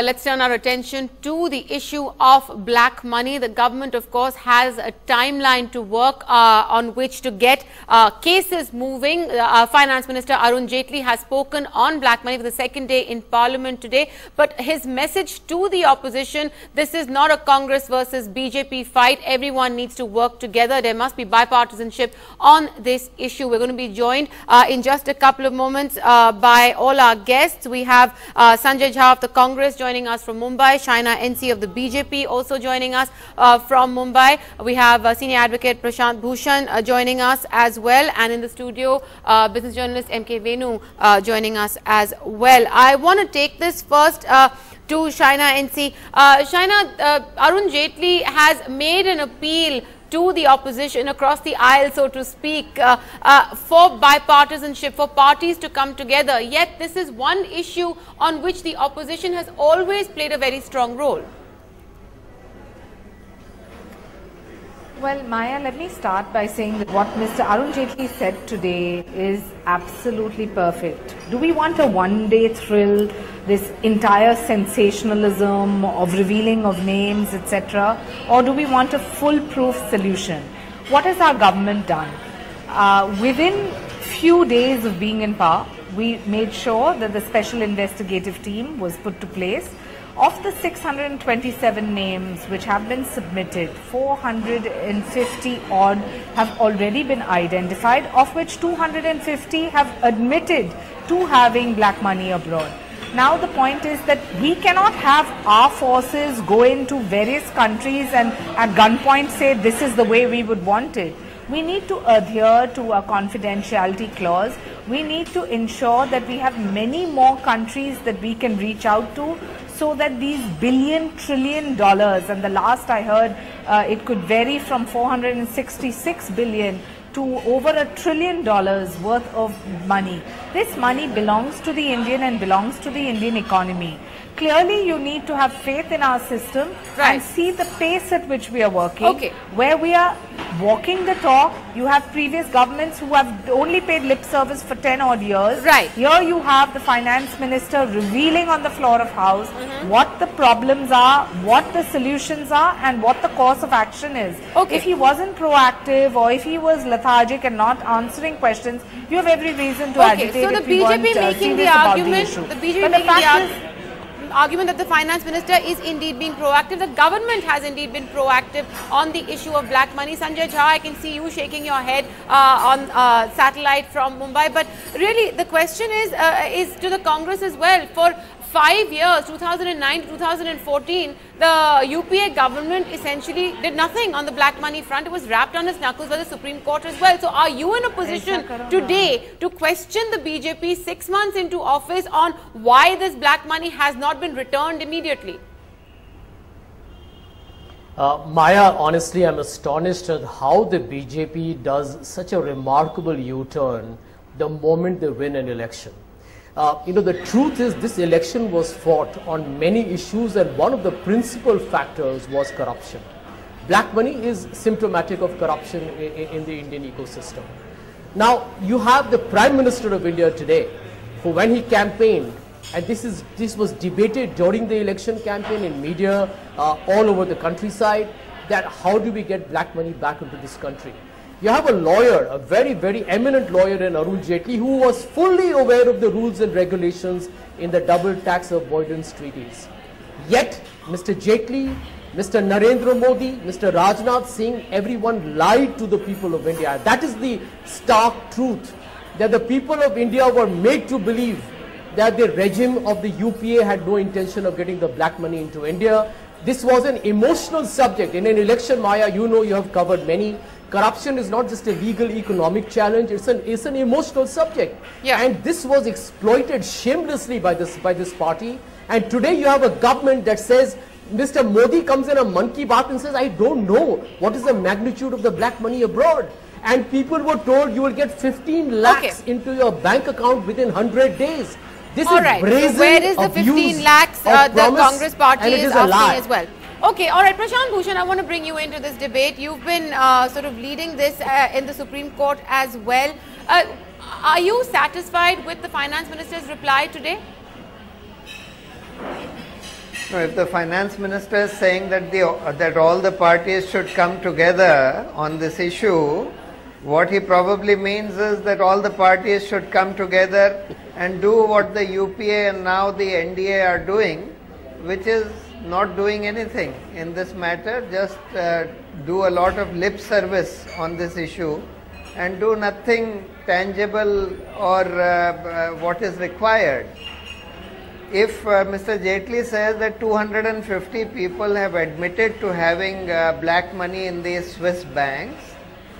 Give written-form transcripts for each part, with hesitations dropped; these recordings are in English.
Let's turn our attention to the issue of black money. The government, of course, has a timeline to work on which to get cases moving. Finance Minister Arun Jaitley has spoken on black money for the second day in Parliament today. But his message to the opposition, this is not a Congress versus BJP fight. Everyone needs to work together. There must be bipartisanship on this issue. We're going to be joined in just a couple of moments by all our guests. We have Sanjay Jha of the Congress joining us from Mumbai, Shaina NC of the BJP also joining us from Mumbai. We have senior advocate Prashant Bhushan joining us as well, and in the studio business journalist MK Venu joining us as well. I want to take this first to Shaina NC. Shaina, Arun Jaitley has made an appeal to the opposition across the aisle, so to speak, for bipartisanship, for parties to come together. Yet this is one issue on which the opposition has always played a very strong role. Well, Maya, let me start by saying that what Mr. Arun Jaitley said today is absolutely perfect. Do we want a one-day thrill, this entire sensationalism of revealing of names, etc., or do we want a foolproof solution? What has our government done? Within few days of being in power, we made sure that the special investigative team was put to place. Of the 627 names which have been submitted, 450 odd have already been identified, of which 250 have admitted to having black money abroad. Now the point is that we cannot have our forces go into various countries and at gunpoint say this is the way we would want it. We need to adhere to a confidentiality clause. We need to ensure that we have many more countries that we can reach out to, so that these billion, trillion dollars, and the last I heard it could vary from 466 billion to over $1 trillion worth of money. This money belongs to the Indian and belongs to the Indian economy. Clearly, you need to have faith in our system and see the pace at which we are working. Where we are walking the talk, you have previous governments who have only paid lip service for 10 odd years. Here you have the finance minister revealing on the floor of house what the problems are, what the solutions are, and what the course of action is. If he wasn't proactive or if he was lethargic and not answering questions, you have every reason to agitate. So the BJP making the argument that the finance minister is indeed being proactive. The government has indeed been proactive on the issue of black money. Sanjay Jha, I can see you shaking your head on satellite from Mumbai. But really, the question is to the Congress as well. For 5 years, 2009 to 2014, the UPA government essentially did nothing on the black money front. It was wrapped on its knuckles by the Supreme Court as well. So are you in a position today to question the BJP 6 months into office on why this black money has not been returned immediately? Maya, honestly, I'm astonished at how the BJP does such a remarkable U-turn the moment they win an election. The truth is this election was fought on many issues, and one of the principal factors was corruption. Black money is symptomatic of corruption in the Indian ecosystem. Now, you have the Prime Minister of India today, who when he campaigned, and this was debated during the election campaign in media all over the countryside, that how do we get black money back into this country? You have a lawyer, a very, very eminent lawyer in Arun Jaitley, who was fully aware of the rules and regulations in the double tax avoidance treaties. Yet, Mr. Jaitley, Mr. Narendra Modi, Mr. Rajnath Singh, everyone lied to the people of India. That is the stark truth, that the people of India were made to believe that the regime of the UPA had no intention of getting the black money into India. This was an emotional subject. In an election, Maya, you know, you have covered many. Corruption is not just a legal economic challenge, it's an emotional subject. And this was exploited shamelessly by this party. And today you have a government that says, Mr. Modi comes in a Mann Ki Baat and says, I don't know what is the magnitude of the black money abroad. And people were told you will get 15 lakhs into your bank account within 100 days. This is brazen. So where is the 15 lakhs the Congress party is asking as well? Okay, all right, Prashant Bhushan, I want to bring you into this debate. You've been sort of leading this in the Supreme Court as well. Are you satisfied with the Finance Minister's reply today? No, if the finance minister is saying that that all the parties should come together on this issue, what he probably means is that all the parties should come together and do what the UPA and now the NDA are doing, which is not doing anything in this matter, just do a lot of lip service on this issue and do nothing tangible or what is required. If Mr. Jaitley says that 250 people have admitted to having black money in these Swiss banks,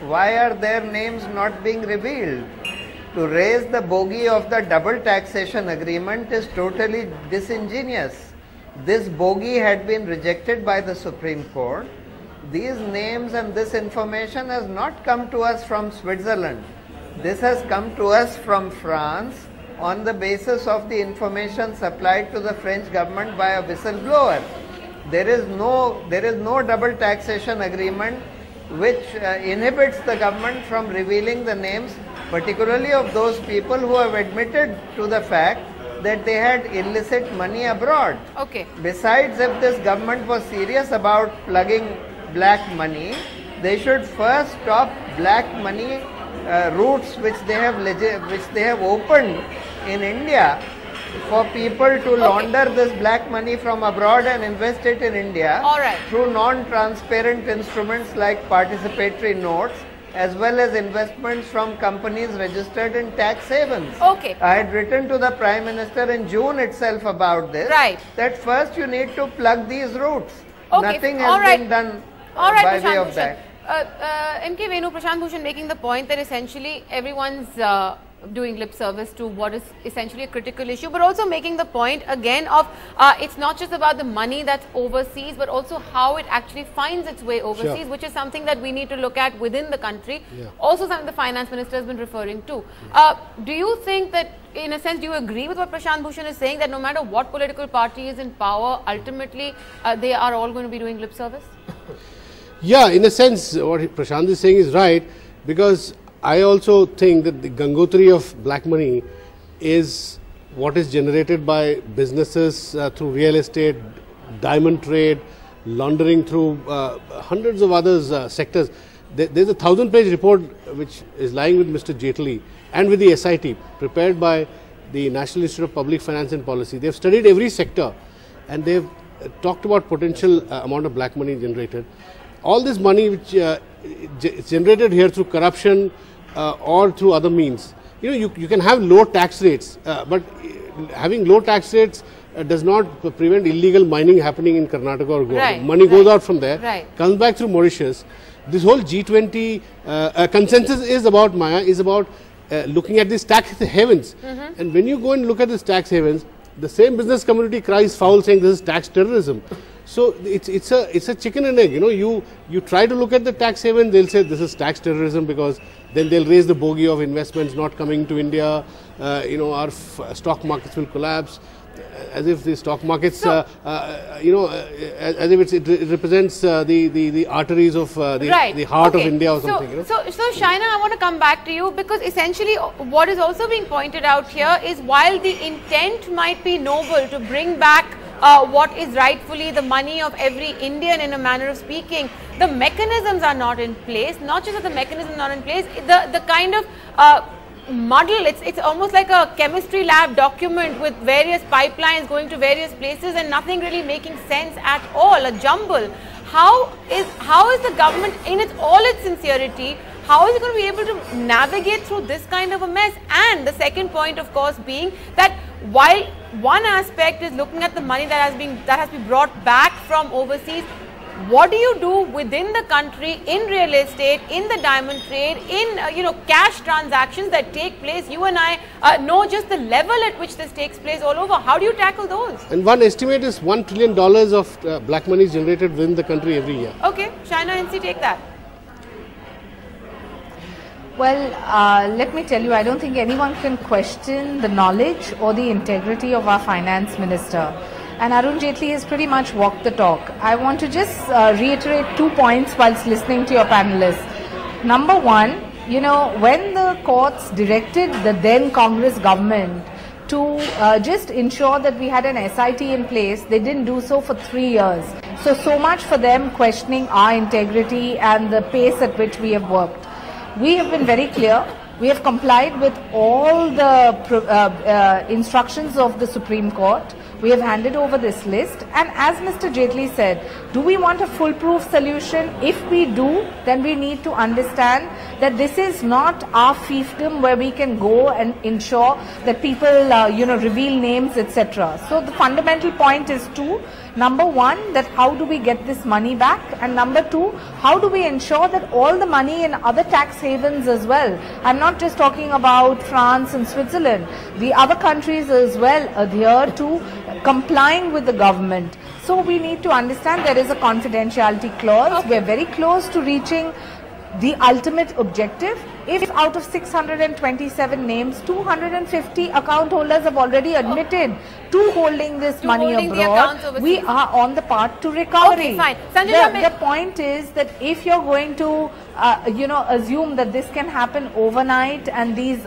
why are their names not being revealed? To raise the bogey of the double taxation agreement is totally disingenuous. This bogey had been rejected by the Supreme Court. These names and this information has not come to us from Switzerland. This has come to us from France on the basis of the information supplied to the French government by a whistleblower. There is no double taxation agreement which inhibits the government from revealing the names, particularly of those people who have admitted to the fact that they had illicit money abroad. Okay. Besides, if this government was serious about plugging black money, they should first stop black money routes which they have opened in India for people to launder this black money from abroad and invest it in India through non-transparent instruments like participatory notes, as well as investments from companies registered in tax havens. Okay. I had written to the Prime Minister in June itself about this, that first you need to plug these routes. Okay. Nothing has been done by way of that. MK Venu, Prashant Bhushan making the point that essentially everyone's doing lip service to what is essentially a critical issue, but also making the point again of it's not just about the money that's overseas, but also how it actually finds its way overseas, which is something that we need to look at within the country. Also something the finance minister has been referring to. Do you think that, in a sense, do you agree with what Prashant Bhushan is saying, that no matter what political party is in power, ultimately they are all going to be doing lip service? Yeah, in a sense, what Prashant is saying is right, because I also think that the gangotri of black money is what is generated by businesses through real estate, diamond trade, laundering through hundreds of other sectors. There's a 1,000-page report which is lying with Mr. Jaitley and with the SIT, prepared by the National Institute of Public Finance and Policy. They've studied every sector and they've talked about potential amount of black money generated. All this money which is generated here through corruption or through other means. You can have low tax rates, but having low tax rates does not prevent illegal mining happening in Karnataka or Goa. Money goes out from there, comes back through Mauritius. This whole G20 consensus is about, Maya, is about looking at these tax havens. And when you go and look at these tax havens, the same business community cries foul, saying this is tax terrorism. So it's a chicken and egg. You try to look at the tax haven, they'll say this is tax terrorism, because then they'll raise the bogey of investments not coming to India. Our stock markets will collapse, as if the stock markets, as if it represents the arteries of the heart of India or something. So Shaina, I want to come back to you, because essentially what is also being pointed out here is, while the intent might be noble to bring back what is rightfully the money of every Indian, in a manner of speaking, the mechanisms are not in place. Not just that the mechanisms are not in place, the kind of muddle, it's almost like a chemistry lab document with various pipelines going to various places and nothing really making sense at all, a jumble. How is the government, in all its sincerity, how is it going to be able to navigate through this kind of a mess? And the second point, of course, being that while one aspect is looking at the money that has been brought back from overseas, what do you do within the country in real estate, in the diamond trade, in cash transactions that take place? You and I know just the level at which this takes place all over. How do you tackle those? And one estimate is $1 trillion of black money is generated within the country every year. Okay, Shaina NC, take that. Well, let me tell you, I don't think anyone can question the knowledge or the integrity of our finance minister. And Arun Jaitley has pretty much walked the talk. I want to just reiterate 2 points whilst listening to your panelists. Number one, when the courts directed the then Congress government to just ensure that we had an SIT in place. They didn't do so for 3 years. So much for them questioning our integrity and the pace at which we have worked. We have been very clear. We have complied with all the instructions of the Supreme Court. We have handed over this list, and as Mr. Jaitley said, do we want a foolproof solution? If we do, then we need to understand that this is not our fiefdom where we can go and ensure that people, reveal names, etc. So the fundamental point is two. Number one, that how do we get this money back? And number two, how do we ensure that all the money in other tax havens as well? I'm not just talking about France and Switzerland. The other countries as well adhere to complying with the government. So we need to understand there is a confidentiality clause. Okay. We're very close to reaching the ultimate objective. If out of 627 names, 250 account holders have already admitted to holding this money abroad, we are on the path to recovery. Okay, fine. The point is that if you're going to assume that this can happen overnight, and these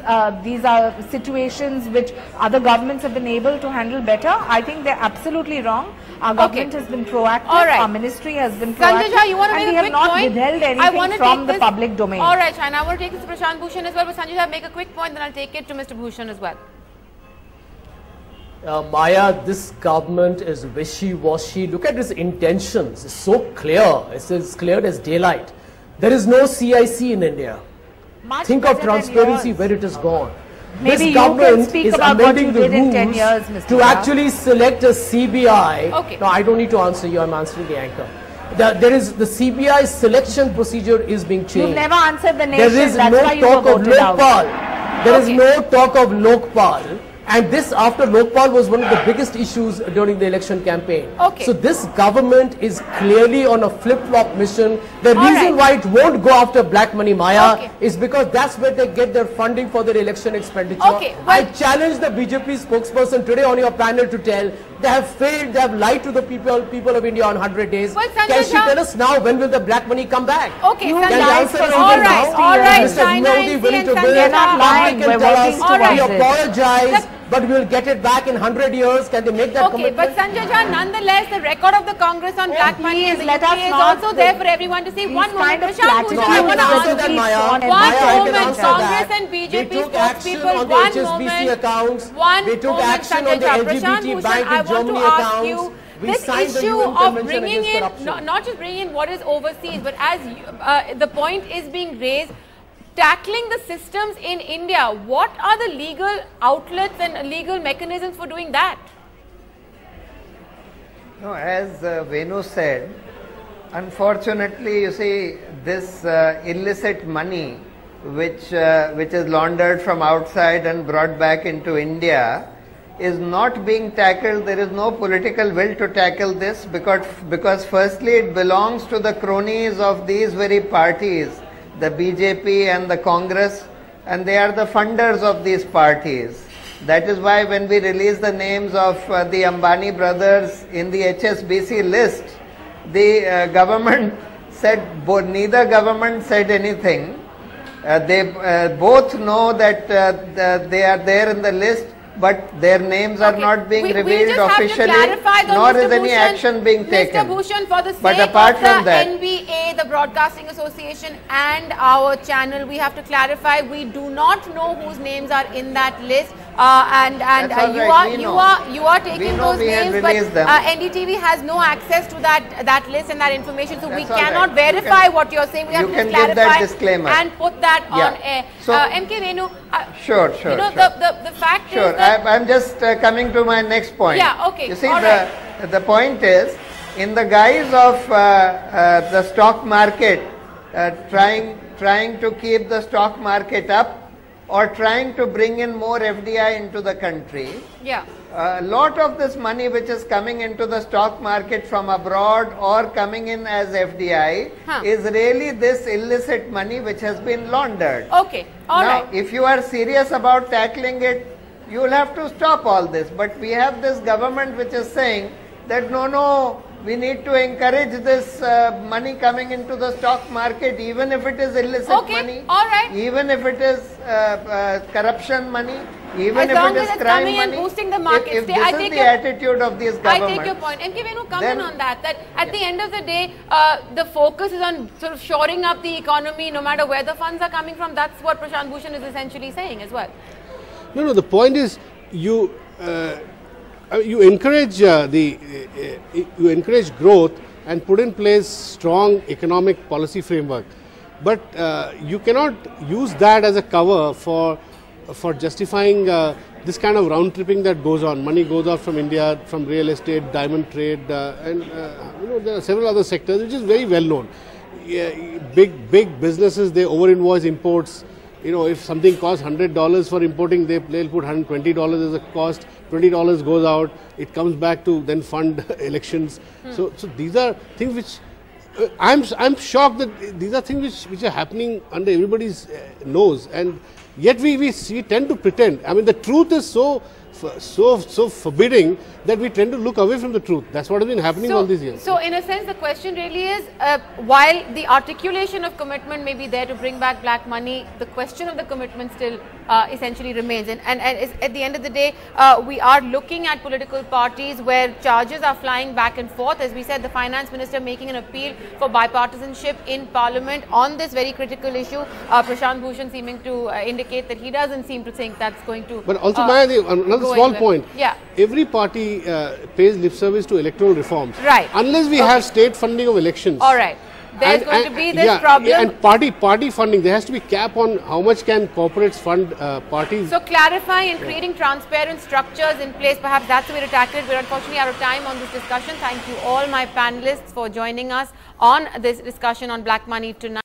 are situations which other governments have been able to handle better, I think they're absolutely wrong. Our government has been proactive. All right. Our ministry has been proactive. Sanjay Jha, you want to make a quick point? And we have not withheld anything from the public domain. All right, China. I want to take this to Prashant Bhushan as well. But Sanjay Jha, make a quick point, then I'll take it to Mr. Bhushan as well. Maya, this government is wishy-washy. Look at its intentions. It's so clear. It's as clear as daylight. There is no CIC in India. Think of transparency where it has gone. Maybe this government is amending the rules 10 years, Mr. to actually select a CBI. Okay. No, I don't need to answer you. I'm answering the anchor. There is the CBI selection procedure is being changed. You've never answered the nation. There is That's no why you talk were of voted out. Lokpal. There is no talk of Lokpal. And this, after Lokpal, was one of the biggest issues during the election campaign. Okay. So this government is clearly on a flip-flop mission. The reason why it won't go after black money, Maya, is because that's where they get their funding for their election expenditure. Okay. Well, I challenge the BJP spokesperson today on your panel to tell they have failed, they have lied to the people of India on 100 days. Well, can she tell us now when will the black money come back? Okay, Can the answer is all right, Mr. Modi willing to We're not lying. We're working towards we apologize. But we will get it back in 100 years. Can they make that commitment? But Sanjay Jha, nonetheless, the record of the Congress on black money in the UK is also there for everyone to see. One moment, Prashant Bhushan, I want to ask that, you. Maya. One moment, Congress and BJP spokespeople, one moment. Accounts. One they took moment, action on the LGBT bank in Germany accounts. This issue of bringing in, not just bringing in what is overseas, but as the point is being raised, tackling the systems in India, what are the legal outlets and legal mechanisms for doing that? No, as Venu said, unfortunately, you see, this illicit money which is laundered from outside and brought back into India is not being tackled. There is no political will to tackle this because firstly it belongs to the cronies of these very parties, the BJP and the Congress, and they are the funders of these parties. That is why when we released the names of the Ambani brothers in the HSBC list, the government said, neither government said anything. They both know that they are there in the list, but their names are not being revealed officially, nor is any action being taken. Mr. Bhushan, for the But sake apart of from the that, NBA, the Broadcasting Association and our channel, we have to clarify, we do not know whose names are in that list. You are taking those names, but NDTV has no access to that list and that information, so we cannot verify what you're saying. We have to clarify and put that on air. So, MK Venu, sure. The fact is that I'm just coming to my next point. Yeah, okay. You see, the point is, in the guise of the stock market, trying to keep the stock market up, or trying to bring in more FDI into the country. Yeah. A lot of this money which is coming into the stock market from abroad or coming in as FDI is really this illicit money which has been laundered. Okay, now, if you are serious about tackling it, you will have to stop all this. But we have this government which is saying that no, we need to encourage this money coming into the stock market, even if it is illicit money, even if it is corruption money, Even as long if it as is it's crime coming money, and boosting the markets. if this is the attitude of these governments, I take your point. MK Venu, come then, in on that. That at the end of the day, the focus is on sort of shoring up the economy, no matter where the funds are coming from. That's what Prashant Bhushan is essentially saying as well. No, the point is you encourage you encourage growth and put in place strong economic policy framework, but you cannot use that as a cover for justifying this kind of round tripping that goes on. Money goes out from India, from real estate, diamond trade, and there are several other sectors which is very well known. Big businesses, they over invoice imports. If something costs $100 for importing, they'll put $120 as a cost. $20 goes out. It comes back to then fund elections. So these are things which I'm shocked that these are things which are happening under everybody's nose, and yet we tend to pretend. I mean, the truth is so forbidding that we tend to look away from the truth. That's what has been happening all these years. So in a sense, the question really is, while the articulation of commitment may be there to bring back black money, the question of the commitment still essentially remains. And at the end of the day, we are looking at political parties where charges are flying back and forth. As we said, the Finance Minister making an appeal for bipartisanship in Parliament on this very critical issue. Prashant Bhushan seeming to indicate that he doesn't seem to think that's going to... But also, another small point. Yeah. Every party pays lip service to electoral reforms. Right. Unless we have state funding of elections. All right. There's going to be this problem. Yeah, and party funding, there has to be cap on how much can corporates fund parties. So clarifying and creating transparent structures in place, perhaps that's the way to tackle it. We're unfortunately out of time on this discussion. Thank you all my panelists for joining us on this discussion on black money tonight.